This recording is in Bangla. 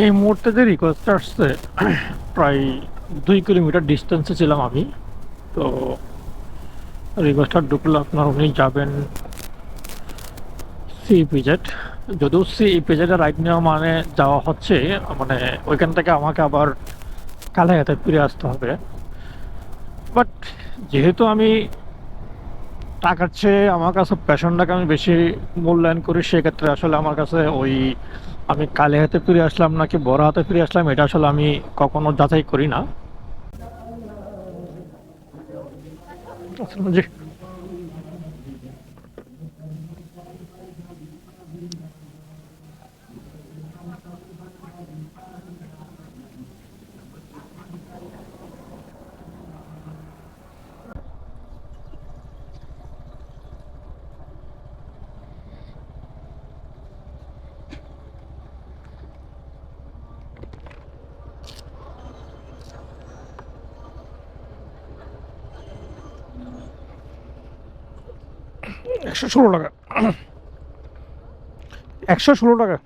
এই মুহূর্তে যে রিকোয়েস্ট আসছে, প্রায় 2 কিলোমিটার ডিস্টেন্সে ছিলাম আমি। তো রিকোয়েস্টটা ঢুকলো, আপনার উনি যাবেন সি ইপিজেড। যদিও সি ইপিজেডে রাইড নেওয়া মানে যাওয়া হচ্ছে, মানে ওইখান থেকে আমাকে আবার কালাইয়াতে ফিরে আসতে হবে। বাট যেহেতু আমি টাকার চেয়ে আমার কাছে প্যাশনটাকে আমি বেশি মূল্যায়ন করি, সেক্ষেত্রে আসলে আমার কাছে ওই আমি কালে হাতে ফিরে আসলাম নাকি বড় হাতে ফিরে আসলাম, এটা আসলে আমি কখনো যাচাই করি না। জি। 116 টাকা, 116 টাকা।